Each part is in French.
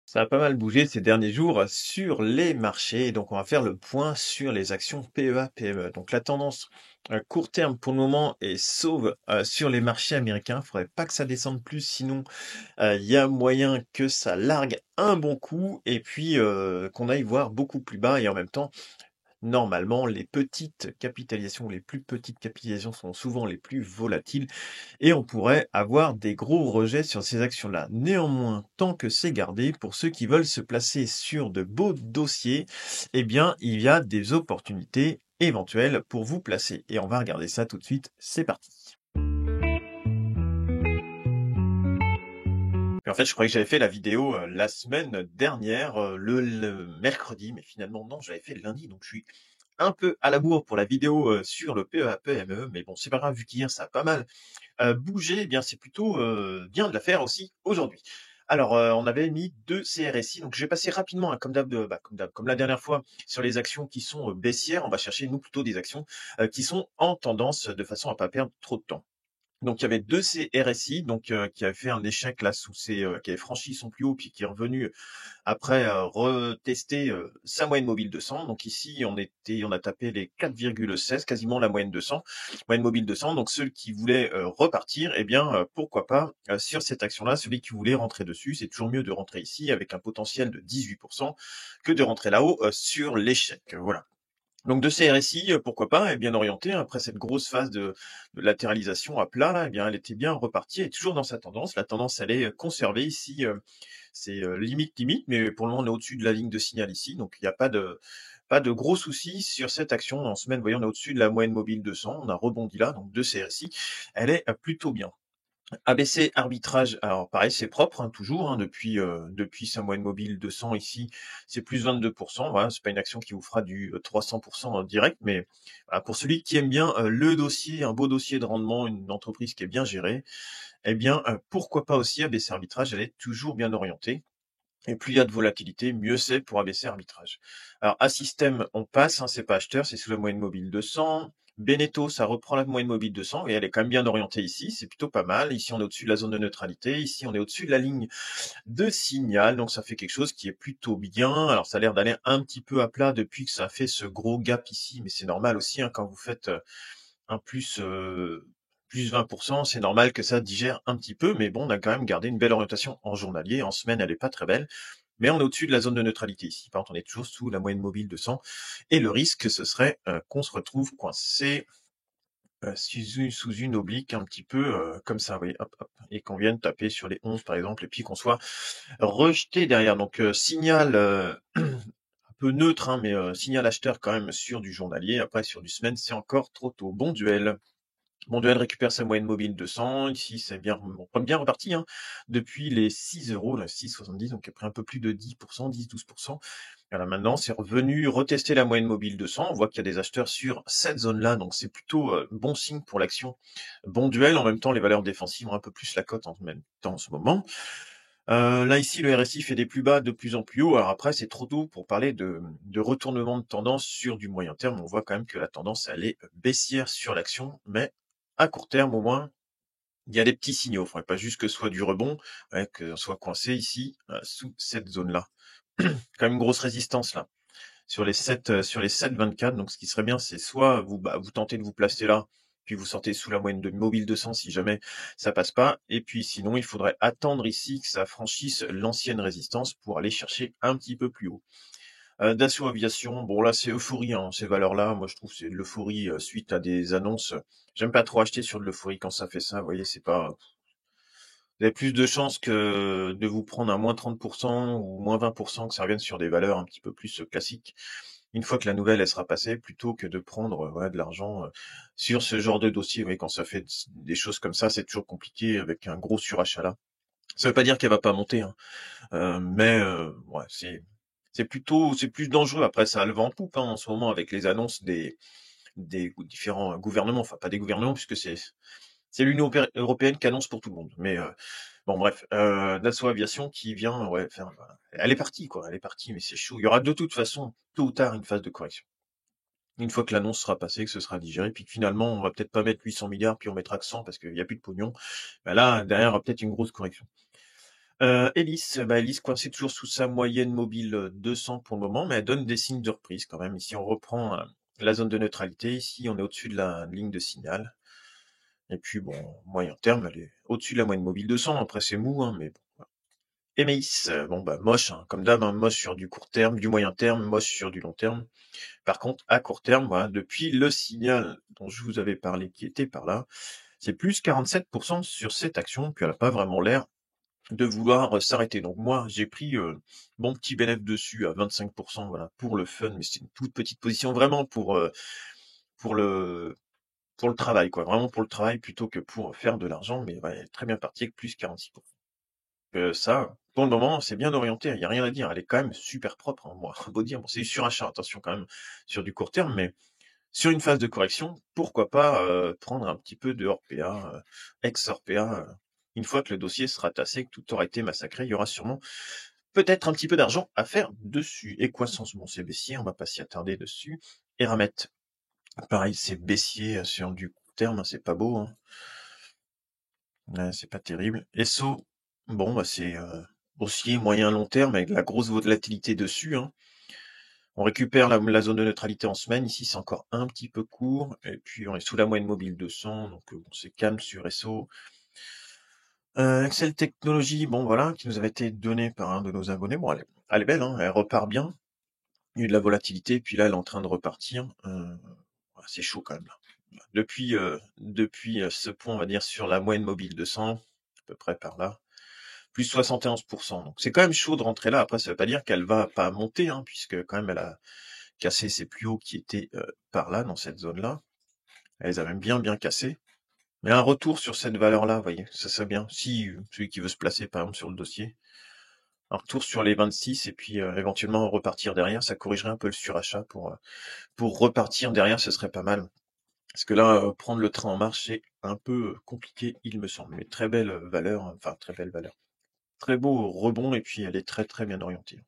Ça a pas mal bougé ces derniers jours sur les marchés. Donc, on va faire le point sur les actions PEA-PME. Donc, la tendance court terme pour le moment est sauve sur les marchés américains. Il faudrait pas que ça descende plus, sinon il y a moyen que ça largue un bon coup et puis qu'on aille voir beaucoup plus bas. Et en même temps, normalement, les petites capitalisations, les plus petites capitalisations sont souvent les plus volatiles et on pourrait avoir des gros rejets sur ces actions-là. Néanmoins, tant que c'est gardé, pour ceux qui veulent se placer sur de beaux dossiers, eh bien, il y a des opportunités éventuelles pour vous placer. Et on va regarder ça tout de suite. C'est parti. En fait, je croyais que j'avais fait la vidéo la semaine dernière, le mercredi, mais finalement non, j'avais fait le lundi, donc je suis un peu à la bourre pour la vidéo sur le PEA-PME, mais bon, c'est pas grave, vu qu'hier ça a pas mal bougé, eh bien c'est plutôt bien de la faire aussi aujourd'hui. Alors, on avait mis 2 CRSI, donc je vais passer rapidement, hein, comme d'hab, comme la dernière fois, sur les actions qui sont baissières. On va chercher, nous, plutôt des actions qui sont en tendance, de façon à pas perdre trop de temps. Donc il y avait 2 CRSI, donc qui avaient fait un échec là sous ces, qui avaient franchi son plus haut, puis qui est revenu après retester sa moyenne mobile 200. Donc ici, on a tapé les 4,16, quasiment la moyenne 200, moyenne mobile 200. Donc ceux qui voulaient repartir, eh bien pourquoi pas sur cette action-là. Celui qui voulait rentrer dessus, c'est toujours mieux de rentrer ici avec un potentiel de 18% que de rentrer là-haut sur l'échec. Voilà. Donc de ces RSI, pourquoi pas, est bien orientée, hein, après cette grosse phase de latéralisation à plat là, eh bien elle était bien repartie, elle est toujours dans sa tendance. La tendance elle est conservée ici, c'est limite, mais pour le moment on est au-dessus de la ligne de signal ici, donc il n'y a pas de gros soucis sur cette action. En semaine, vous voyez, on est au-dessus de la moyenne mobile 200, on a rebondi là, donc de ces RSI, elle est plutôt bien. ABC arbitrage, alors pareil, c'est propre, hein, toujours, hein, depuis sa moyenne mobile 200 ici, c'est plus 22%. Voilà, c'est pas une action qui vous fera du 300% en direct, mais voilà, pour celui qui aime bien le dossier, un beau dossier de rendement, une entreprise qui est bien gérée, eh bien, pourquoi pas aussi ABC arbitrage, elle est toujours bien orientée. Et plus il y a de volatilité, mieux c'est pour ABC arbitrage. Alors, Assystem, on passe, hein, c'est pas acheteur, c'est sous la moyenne mobile 200. Beneteau, ça reprend la moyenne mobile 200 et elle est quand même bien orientée ici, c'est plutôt pas mal. Ici, on est au-dessus de la zone de neutralité. Ici, on est au-dessus de la ligne de signal, donc ça fait quelque chose qui est plutôt bien. Alors, ça a l'air d'aller un petit peu à plat depuis que ça a fait ce gros gap ici, mais c'est normal aussi, hein, quand vous faites un plus 20%, c'est normal que ça digère un petit peu, mais bon, on a quand même gardé une belle orientation en journalier. En semaine, elle est pas très belle, mais on est au-dessus de la zone de neutralité ici. Par contre, on est toujours sous la moyenne mobile de 100. Et le risque, ce serait qu'on se retrouve coincé sous une oblique un petit peu comme ça, vous voyez, hop, hop, et qu'on vienne taper sur les 11 par exemple, et puis qu'on soit rejeté derrière. Donc signal un peu neutre, hein, mais signal acheteur quand même sur du journalier. Après, sur du semaine, c'est encore trop tôt. Bon duel. Mondial récupère sa moyenne mobile de 100. Ici, c'est bien reparti, hein, depuis les 6 euros, là, 6,70, donc après un peu plus de 10%, 10-12%. Voilà, maintenant, c'est revenu retester la moyenne mobile de 100. On voit qu'il y a des acheteurs sur cette zone-là, donc c'est plutôt bon signe pour l'action. Bon duel. En même temps, les valeurs défensives ont un peu plus la cote en même temps en ce moment. Là, ici, le RSI fait des plus bas de plus en plus haut. Alors après, c'est trop tôt pour parler de retournement de tendance sur du moyen terme. On voit quand même que la tendance, elle est baissière sur l'action, mais à court terme, au moins, il y a des petits signaux. Il ne faudrait pas juste que ce soit du rebond, ouais, que soit coincé ici, sous cette zone-là. Quand même une grosse résistance là, sur les 7,24. Donc, ce qui serait bien, c'est soit vous tentez de vous placer là, puis vous sortez sous la moyenne de mobile 200 si jamais ça passe pas. Et puis, sinon, il faudrait attendre ici que ça franchisse l'ancienne résistance pour aller chercher un petit peu plus haut. Dassault Aviation, bon là c'est euphorie, hein, ces valeurs-là. Moi je trouve que c'est de l'euphorie suite à des annonces. J'aime pas trop acheter sur de l'euphorie quand ça fait ça. Vous voyez, c'est pas. Vous avez plus de chances que de vous prendre un moins 30% ou moins 20% que ça revienne sur des valeurs un petit peu plus classiques. Une fois que la nouvelle elle sera passée, plutôt que de prendre ouais, de l'argent sur ce genre de dossier. Vous voyez, quand ça fait des choses comme ça, c'est toujours compliqué avec un gros surachat là. Ça veut pas dire qu'elle va pas monter, hein. Mais ouais, c'est plus dangereux. Après, ça a le vent en poupe hein, en ce moment avec les annonces des différents gouvernements, enfin pas des gouvernements puisque c'est l'Union européenne qui annonce pour tout le monde. Mais bon, bref, Dassault Aviation qui vient, ouais, faire, voilà. Elle est partie quoi, elle est partie, mais c'est chaud. Il y aura de toute façon tôt ou tard une phase de correction. Une fois que l'annonce sera passée, que ce sera digéré, puis que finalement on va peut-être pas mettre 800 milliards, puis on mettra que 100 parce qu'il n'y a plus de pognon. Ben là, derrière, il y aura peut-être une grosse correction. Hélice, Hélice coincée toujours sous sa moyenne mobile, 200 pour le moment, mais elle donne des signes de reprise quand même. Ici, on reprend, la zone de neutralité. Ici, on est au-dessus de la ligne de signal et puis bon, moyen terme, elle est au-dessus de la moyenne mobile 200. Après, c'est mou, hein, mais bon, voilà. Emeis, moche, hein, comme d'hab, hein, moche sur du court terme, du moyen terme, moche sur du long terme. Par contre, à court terme, voilà, depuis le signal dont je vous avais parlé qui était par là, c'est plus 47% sur cette action, puis elle a pas vraiment l'air de vouloir s'arrêter. Donc moi, j'ai pris mon petit bénéfice dessus à 25%, voilà, pour le fun, mais c'est une toute petite position vraiment pour le pour le travail, quoi. Vraiment pour le travail plutôt que pour faire de l'argent, mais ouais, elle est très bien partie avec plus 46%. Ça, pour le moment, c'est bien orienté, il y a rien à dire. Elle est quand même super propre, hein, moi, beau dire. Bon, c'est du surachat, attention quand même, sur du court terme, mais sur une phase de correction, pourquoi pas prendre un petit peu de Orpea, ex-Orpea, une fois que le dossier sera tassé, que tout aura été massacré, il y aura sûrement peut-être un petit peu d'argent à faire dessus. Et Croissance, bon, c'est baissier, on va pas s'y attarder dessus. Eramet, pareil, c'est baissier sur du court terme, hein, c'est pas beau, hein. Ouais, c'est pas terrible. Esso, bon, c'est haussier moyen long terme avec de la grosse volatilité dessus, hein. On récupère la zone de neutralité en semaine. Ici, c'est encore un petit peu court. Et puis, on est sous la moyenne mobile 200. Donc, bon, c'est calme sur Esso. Excel Technologies, bon, voilà, qui nous avait été donnée par un de nos abonnés. Bon, elle est belle, hein, elle repart bien. Il y a eu de la volatilité. Puis là, elle est en train de repartir. C'est chaud quand même, là. Depuis ce point, on va dire, sur la moyenne mobile 200, à peu près par là, plus 71%. Donc, c'est quand même chaud de rentrer là. Après, ça veut pas dire qu'elle va pas monter, hein, puisque quand même, elle a cassé ses plus hauts qui étaient par là, dans cette zone-là. Elle les a même bien cassés. Mais un retour sur cette valeur-là, vous voyez, ça serait bien. Si celui qui veut se placer, par exemple, sur le dossier, un retour sur les 26 et puis éventuellement repartir derrière, ça corrigerait un peu le surachat pour repartir derrière, ce serait pas mal. Parce que là, prendre le train en marche, c'est un peu compliqué, il me semble. Mais très belle valeur, enfin très belle valeur. Très beau rebond et puis elle est très bien orientée.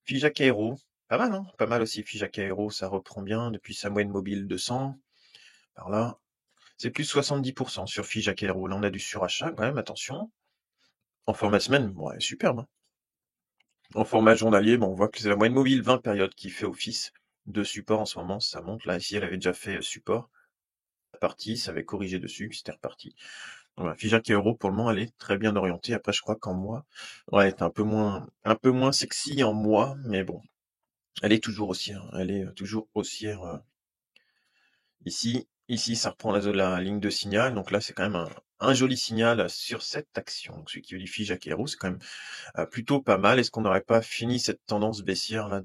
Figeac Aero, pas mal, hein, pas mal aussi. Figeac Aero, ça reprend bien depuis sa moyenne mobile 200. Par là, c'est plus 70% sur Figeac Aero. Là, on a du surachat quand même, attention. En format semaine, ouais, superbe, hein. En format journalier, on voit que c'est la moyenne mobile 20 périodes qui fait office de support en ce moment. Ça monte. Là, ici, elle avait déjà fait support. Partie, ça avait corrigé dessus, puis c'était reparti. Voilà, Figeac Euro, pour le moment, elle est très bien orientée. Après, je crois qu'en mois, ouais, elle est un peu moins sexy en mois, mais bon, elle est toujours haussière. Elle est toujours haussière ici. Ici, ça reprend la ligne de signal. Donc là, c'est quand même un joli signal sur cette action. Donc, celui qui veut du Figeac Euro, c'est quand même plutôt pas mal. Est-ce qu'on n'aurait pas fini cette tendance baissière là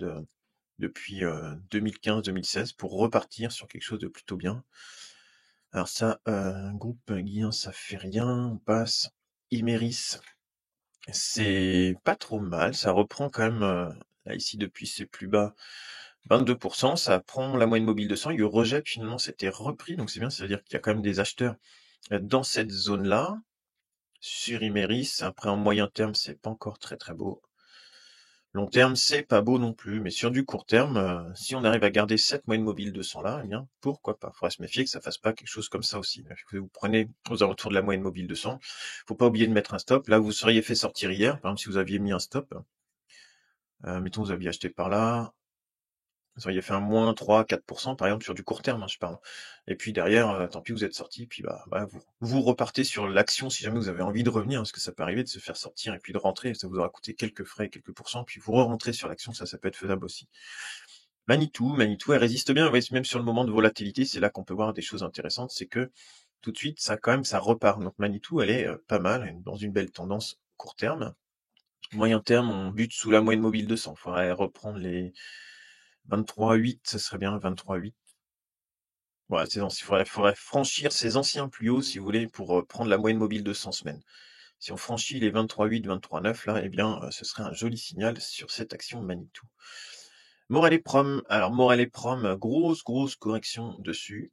depuis 2015-2016 pour repartir sur quelque chose de plutôt bien? Alors ça, groupe Guillain, ça fait rien. On passe. Imeris, c'est pas trop mal. Ça reprend quand même, là, ici, depuis ses plus bas, 22%. Ça prend la moyenne mobile de 100. Il rejette, finalement, c'était repris. Donc c'est bien, ça veut dire qu'il y a quand même des acheteurs dans cette zone-là. Sur Imeris, après, en moyen terme, c'est pas encore très beau. Long terme, c'est pas beau non plus, mais sur du court terme, si on arrive à garder cette moyenne mobile 200 là, eh bien, pourquoi pas? Faudrait se méfier que ça fasse pas quelque chose comme ça aussi. Vous prenez aux alentours de la moyenne mobile 200, faut pas oublier de mettre un stop. Là, vous seriez fait sortir hier, par exemple, si vous aviez mis un stop, mettons, vous aviez acheté par là, vous auriez fait un moins 3-4%, par exemple, sur du court terme, hein, je parle. Et puis derrière, tant pis, vous êtes sorti, puis vous repartez sur l'action si jamais vous avez envie de revenir, parce que ça peut arriver de se faire sortir et puis de rentrer, ça vous aura coûté quelques frais, quelques pourcents, puis vous re-rentrez sur l'action, ça peut être faisable aussi. Manitou, elle résiste bien, ouais, même sur le moment de volatilité, c'est là qu'on peut voir des choses intéressantes, c'est que tout de suite, ça quand même, ça repart. Donc Manitou, elle est pas mal, elle est dans une belle tendance court terme. Moyen terme, on bute sous la moyenne mobile 200. Il faudrait reprendre les 23,8, ça serait bien, 23,8. Voilà, faudrait franchir ces anciens plus hauts, si vous voulez, pour prendre la moyenne mobile de 100 semaines. Si on franchit les 23,8, 23,9, là, eh bien, ce serait un joli signal sur cette action Manitou. Morel et Prom. Alors, Morel et Prom, grosse correction dessus.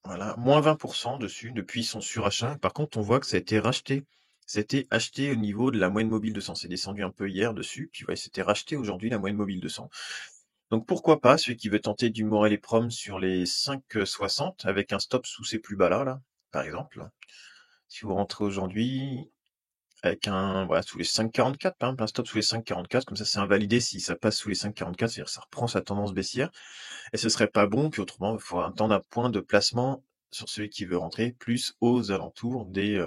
Voilà, moins 20% dessus depuis son surachat. Par contre, on voit que ça a été racheté. C'était acheté au niveau de la moyenne mobile 200. C'est descendu un peu hier dessus. Puis, ouais, c'était racheté aujourd'hui la moyenne mobile 200. Donc, pourquoi pas celui qui veut tenter du Morel et Prom sur les 5,60 avec un stop sous ces plus bas là, par exemple. Si vous rentrez aujourd'hui, avec un voilà, sous les 5,44 par exemple, un stop sous les 5,44, comme ça c'est invalidé si ça passe sous les 5,44, c'est-à-dire que ça reprend sa tendance baissière et ce serait pas bon, puis autrement, il faut attendre un point de placement sur celui qui veut rentrer, plus aux alentours des,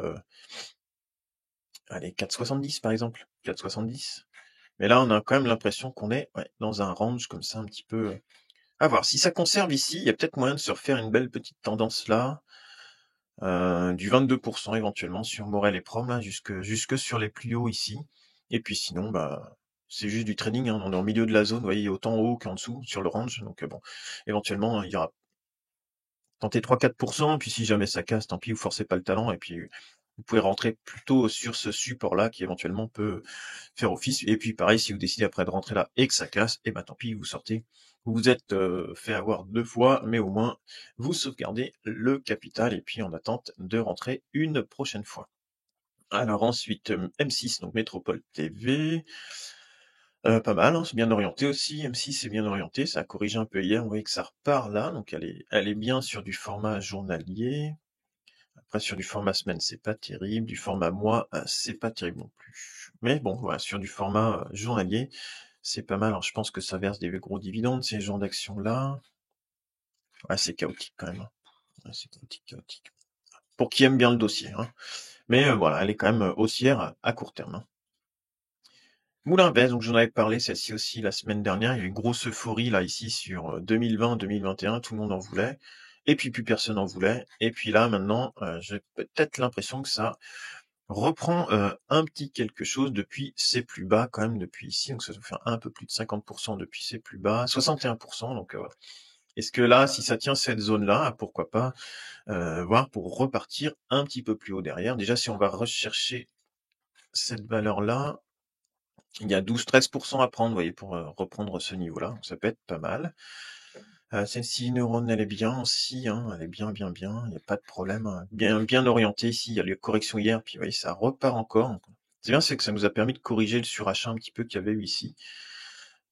allez 4,70 par exemple, 4,70. Mais là, on a quand même l'impression qu'on est, ouais, dans un range comme ça un petit peu, à voir. Si ça conserve ici, il y a peut-être moyen de se refaire une belle petite tendance là. Du 22% éventuellement sur Morel et Prom, là, jusque sur les plus hauts ici. Et puis sinon, bah, c'est juste du trading, hein. On est au milieu de la zone, vous voyez, autant haut qu'en dessous, sur le range. Donc bon, éventuellement, il y aura tenter 3-4%, puis si jamais ça casse, tant pis, vous forcez pas le talent, et puis vous pouvez rentrer plutôt sur ce support-là qui éventuellement peut faire office. Et puis pareil, si vous décidez après de rentrer là et que ça casse, et ben tant pis, vous sortez. Vous vous êtes fait avoir 2 fois, mais au moins vous sauvegardez le capital et puis en attente de rentrer une prochaine fois. Alors ensuite, M6, donc Métropole TV. Pas mal, hein, c'est bien orienté aussi. M6 c'est bien orienté, ça a corrigé un peu hier, vous voyez que ça repart là, donc elle est bien sur du format journalier. Après sur du format semaine, c'est pas terrible, du format mois, c'est pas terrible non plus. Mais bon, voilà, sur du format journalier, c'est pas mal. Alors je pense que ça verse des gros dividendes, ces genres d'actions-là. Ouais, c'est chaotique quand même, hein. Ouais, c'est chaotique, chaotique. Pour qui aime bien le dossier, hein. Mais voilà, elle est quand même haussière à court terme, hein. Moulin Bèze, donc j'en avais parlé, celle-ci aussi la semaine dernière, il y a eu une grosse euphorie là ici sur 2020-2021, tout le monde en voulait, et puis plus personne en voulait, et puis là maintenant j'ai peut-être l'impression que ça reprend un petit quelque chose depuis ses plus bas quand même depuis ici, donc ça doit faire un peu plus de 50% depuis ses plus bas, 61%, donc voilà. Est-ce que là, si ça tient cette zone-là, pourquoi pas voir pour repartir un petit peu plus haut derrière. Déjà si on va rechercher cette valeur-là, il y a 12-13% à prendre, vous voyez, pour reprendre ce niveau-là. Donc ça peut être pas mal. Celle-ci, Neurone, elle est bien aussi, hein, elle est bien, bien, bien, il n'y a pas de problème, hein. Bien, bien orientée ici, il y a les corrections hier, puis vous voyez, ça repart encore. C'est bien, c'est que ça nous a permis de corriger le surachat un petit peu qu'il y avait eu ici,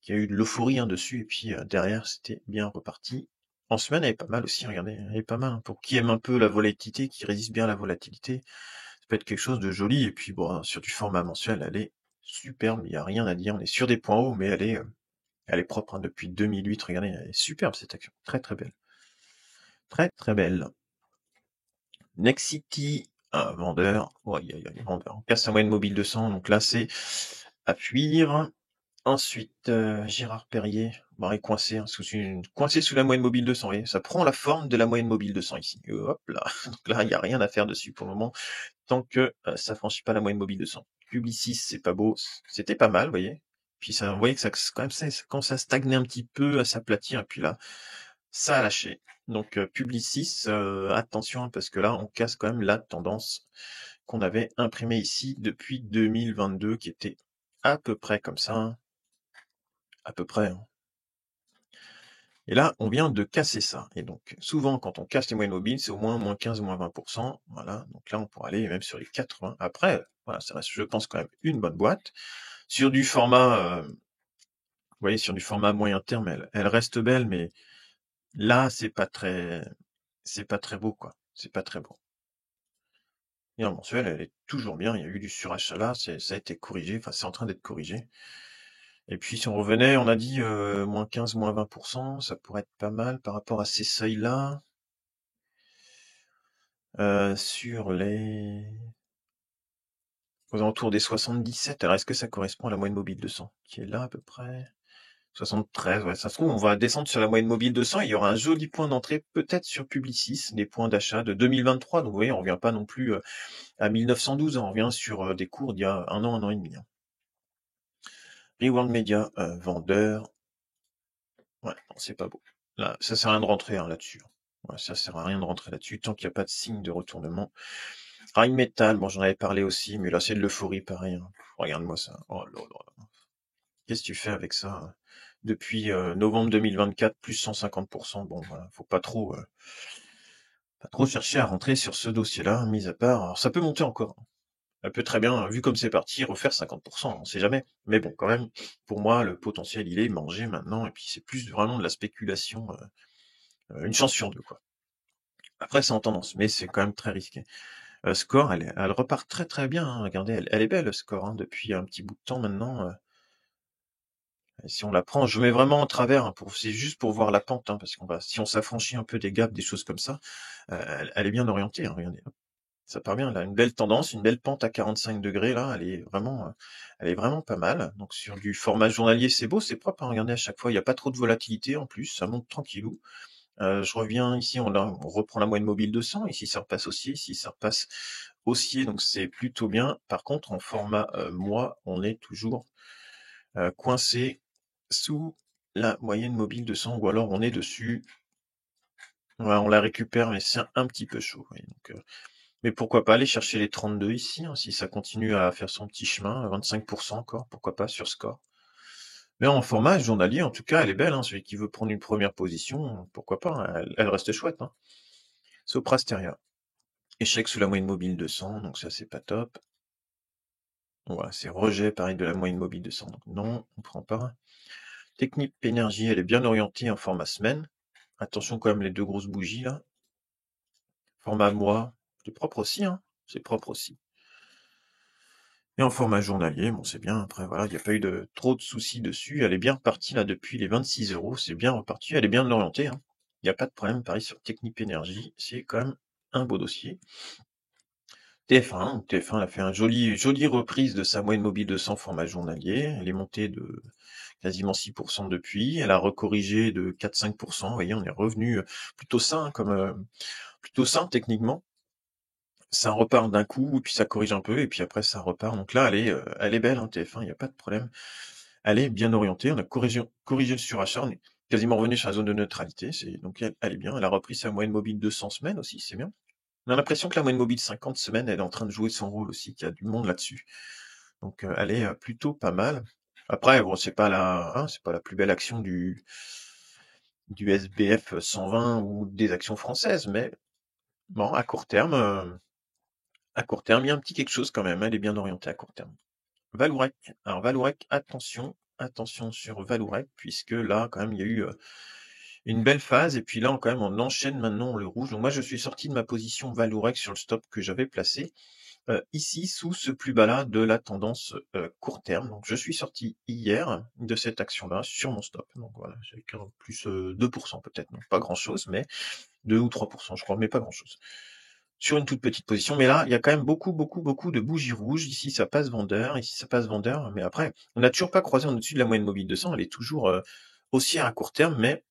qu'il y a eu de l'euphorie hein, dessus, et puis derrière, c'était bien reparti. En semaine, elle est pas mal aussi, regardez, elle est pas mal. Hein. Pour qui aime un peu la volatilité, qui résiste bien à la volatilité, ça peut être quelque chose de joli, et puis bon, sur du format mensuel, elle est superbe, il n'y a rien à dire, on est sur des points hauts, mais elle est propre hein, depuis 2008, regardez, elle est superbe cette action, très très belle. Très très belle. Nexity, un vendeur, vendeur, on casse la moyenne mobile 200, donc là c'est à fuir. Ensuite, Gérard Perrier, bon, il est coincé, hein, coincé sous la moyenne mobile 200, vous voyez, ça prend la forme de la moyenne mobile 200 ici. Hop là, donc là il n'y a rien à faire dessus pour le moment, tant que ça franchit pas la moyenne mobile 200. Publicis, c'est pas beau, c'était pas mal, vous voyez. Puis ça, vous voyez que ça quand même ça commence à stagner un petit peu, à s'aplatir, et puis là, ça a lâché. Donc Publicis, attention, parce que là, on casse quand même la tendance qu'on avait imprimée ici depuis 2022, qui était à peu près comme ça, hein. À peu près, hein. Et là, on vient de casser ça. Et donc, souvent, quand on casse les moyennes mobiles, c'est au moins 15, moins 20%. Voilà. Donc là, on pourrait aller même sur les 80. Après, voilà, ça reste, je pense, quand même une bonne boîte. Sur du format, vous voyez, sur du format moyen terme, elle reste belle, mais là, c'est pas très beau, quoi. C'est pas très beau. Et en mensuel, elle est toujours bien. Il y a eu du surachat là, ça a été corrigé. Enfin, c'est en train d'être corrigé. Et puis, si on revenait, on a dit moins 15, moins 20%, ça pourrait être pas mal par rapport à ces seuils-là. Sur les aux alentours des 77, alors est-ce que ça correspond à la moyenne mobile 200? Qui est là à peu près? 73, ouais, ça se trouve, on va descendre sur la moyenne mobile 200, il y aura un joli point d'entrée, peut-être sur Publicis, des points d'achat de 2023, donc vous voyez, on revient pas non plus à 1912, on revient sur des cours d'il y a un an et demi. Hein. Reworld Media, vendeur, ouais, non, c'est pas beau. Là, ça sert à rien de rentrer hein, là-dessus. Ouais, ça sert à rien de rentrer là-dessus, tant qu'il n'y a pas de signe de retournement. Rheinmetall, bon, j'en avais parlé aussi, mais là, c'est de l'euphorie, pareil. Hein. Regarde-moi ça. Oh là là. Qu'est-ce que tu fais avec ça hein? Depuis novembre 2024, plus 150%. Bon, voilà, faut pas trop chercher à rentrer sur ce dossier-là, mis à part. Alors, ça peut monter encore. Hein. Ça peut très bien, vu comme c'est parti, refaire 50%, on sait jamais. Mais bon, quand même, pour moi, le potentiel, il est mangé maintenant, et puis c'est plus vraiment de la spéculation, une chance sur deux, quoi. Après, c'est en tendance, mais c'est quand même très risqué. Score, elle repart très, très bien, hein. Regardez, elle est belle, Score, hein, depuis un petit bout de temps maintenant, si on la prend, je mets vraiment en travers, hein, c'est juste pour voir la pente, hein, parce qu'on va si on s'affranchit un peu des gaps, des choses comme ça, elle est bien orientée, hein, regardez, hop. Ça part bien, elle a une belle tendance, une belle pente à 45° là, elle est vraiment pas mal. Donc sur du format journalier, c'est beau, c'est propre, hein, regardez à chaque fois, il y a pas trop de volatilité en plus, ça monte tranquillou. Je reviens ici, on reprend la moyenne mobile 200, ici ça repasse haussier, ici ça repasse haussier, donc c'est plutôt bien. Par contre, en format mois, on est toujours coincé sous la moyenne mobile 200, ou alors on est dessus. Voilà, on la récupère, mais c'est un petit peu chaud. Oui, donc, mais pourquoi pas aller chercher les 32 ici, hein, si ça continue à faire son petit chemin, 25% encore, pourquoi pas sur Score. Mais en format journalier, en tout cas, elle est belle, hein, celui qui veut prendre une première position, pourquoi pas, hein, elle reste chouette, hein. Soprasteria. Échec sous la moyenne mobile 200, donc ça c'est pas top. Voilà, c'est rejet pareil de la moyenne mobile 200, donc non, on prend pas. Technip Énergie, elle est bien orientée en format semaine. Attention quand même les deux grosses bougies là. Format mois, c'est propre aussi, hein, c'est propre aussi. Et en format journalier, bon c'est bien, après voilà, il n'y a pas eu trop de soucis dessus, elle est bien repartie là depuis les 26€, c'est bien reparti, elle est bien orientée, hein. Il n'y a pas de problème, pareil sur Technip Énergie, c'est quand même un beau dossier. TF1, TF1 elle a fait un jolie reprise de sa moyenne mobile 200 format journalier, elle est montée de quasiment 6% depuis, elle a recorrigé de 4-5%, vous voyez, on est revenu plutôt sain, plutôt sain techniquement. Ça repart d'un coup, puis ça corrige un peu, et puis après ça repart. Donc là, elle est belle, hein, TF1, il n'y a pas de problème. Elle est bien orientée, on a corrigé le surachat, on est quasiment revenu sur la zone de neutralité, donc elle est bien, elle a repris sa moyenne mobile 200 semaines aussi, c'est bien. On a l'impression que la moyenne mobile 50 semaines, elle est en train de jouer son rôle aussi, qu'il y a du monde là-dessus. Donc elle est plutôt pas mal. Après, bon, c'est pas la plus belle action du SBF 120 ou des actions françaises, mais bon, à court terme, il y a un petit quelque chose quand même, elle est bien orientée à court terme. Vallourec. Alors Vallourec, attention sur Vallourec, puisque là, quand même, il y a eu une belle phase, et puis là, quand même, on enchaîne maintenant le rouge. Donc moi, je suis sorti de ma position Vallourec sur le stop que j'avais placé, ici, sous ce plus bas-là de la tendance court terme. Donc je suis sorti hier de cette action-là sur mon stop. Donc voilà, j'ai plus 2% peut-être, donc pas grand-chose, mais 2 ou 3%, je crois, mais pas grand-chose. Sur une toute petite position, mais là, il y a quand même beaucoup de bougies rouges. Ici, ça passe vendeur, ici, ça passe vendeur, mais après, on n'a toujours pas croisé en dessus de la moyenne mobile 200, elle est toujours haussière à court terme, mais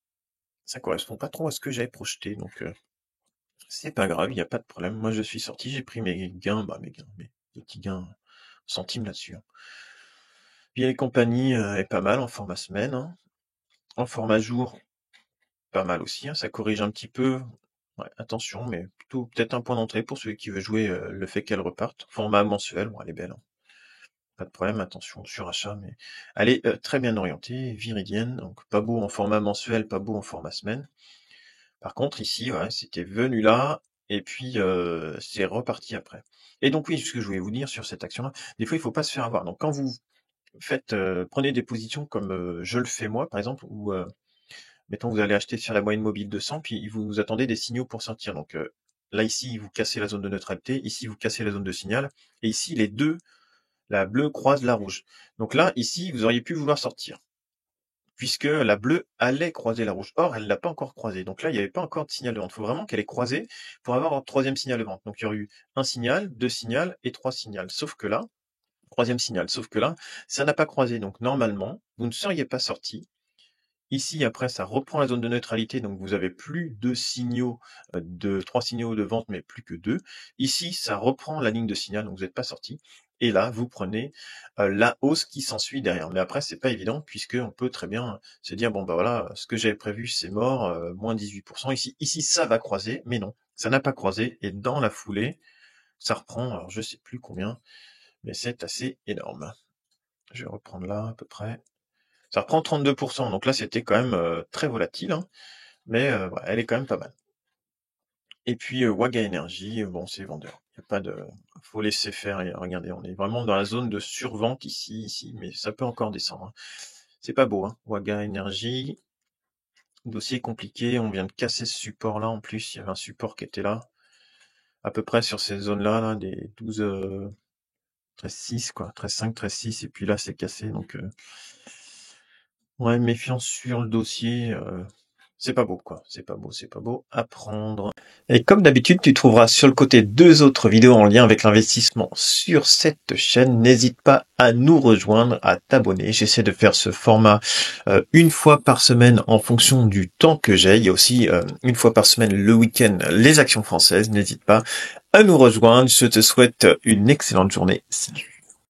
ça correspond pas trop à ce que j'avais projeté, donc c'est pas grave, il n'y a pas de problème. Moi, je suis sorti, j'ai pris mes gains, mes petits gains centimes là-dessus, hein. Puis les compagnies est pas mal en format semaine, hein. En format jour, pas mal aussi, hein, ça corrige un petit peu. Ouais, attention, mais plutôt peut-être un point d'entrée pour celui qui veut jouer le fait qu'elle reparte. Format mensuel, bon, elle est belle, hein. Pas de problème, attention, surachat, mais elle est très bien orientée, viridienne, donc pas beau en format mensuel, pas beau en format semaine. Par contre, ici, ouais, c'était venu là, et puis c'est reparti après. Et donc oui, ce que je voulais vous dire sur cette action-là, des fois, il faut pas se faire avoir. Donc quand vous prenez des positions comme je le fais moi, par exemple, ou mettons, vous allez acheter sur la moyenne mobile 200, puis vous attendez des signaux pour sortir. Donc là, ici, vous cassez la zone de neutralité, ici, vous cassez la zone de signal, et ici, les deux, la bleue croise la rouge. Donc là, ici, vous auriez pu vouloir sortir, puisque la bleue allait croiser la rouge. Or, elle ne l'a pas encore croisée. Donc là, il n'y avait pas encore de signal de vente. Il faut vraiment qu'elle ait croisé pour avoir un troisième signal de vente. Donc il y aurait eu un signal, deux signaux et trois signaux. Sauf que là, troisième signal, sauf que là, ça n'a pas croisé. Donc normalement, vous ne seriez pas sorti. Ici, après, ça reprend la zone de neutralité, donc vous avez plus trois signaux de vente, mais plus que deux. Ici, ça reprend la ligne de signal, donc vous n'êtes pas sorti. Et là, vous prenez la hausse qui s'ensuit derrière. Mais après, c'est pas évident, puisqu'on peut très bien se dire, bon, bah voilà, ce que j'avais prévu, c'est mort, moins 18%. Ici, ça va croiser, mais non, ça n'a pas croisé. Et dans la foulée, ça reprend, alors je sais plus combien, mais c'est assez énorme. Je vais reprendre là, à peu près. Ça reprend 32%, donc là c'était quand même très volatile, hein, mais ouais, elle est quand même pas mal. Et puis Waga Energy, bon c'est vendeur. Il y a pas de, faut laisser faire. Et, regardez, on est vraiment dans la zone de survente ici, mais ça peut encore descendre, hein. C'est pas beau, hein. Waga Energy, dossier compliqué. On vient de casser ce support là en plus. Il y avait un support qui était là. à peu près sur ces zones-là, là, des 12, 13,6 quoi, 13,5, 13,6 et puis là c'est cassé donc ouais, méfiance sur le dossier, c'est pas beau quoi, c'est pas beau à prendre. Et comme d'habitude, tu trouveras sur le côté 2 autres vidéos en lien avec l'investissement sur cette chaîne. N'hésite pas à nous rejoindre, à t'abonner. J'essaie de faire ce format une fois par semaine en fonction du temps que j'ai. Il y a aussi une fois par semaine le week-end les actions françaises. N'hésite pas à nous rejoindre. Je te souhaite une excellente journée. Salut.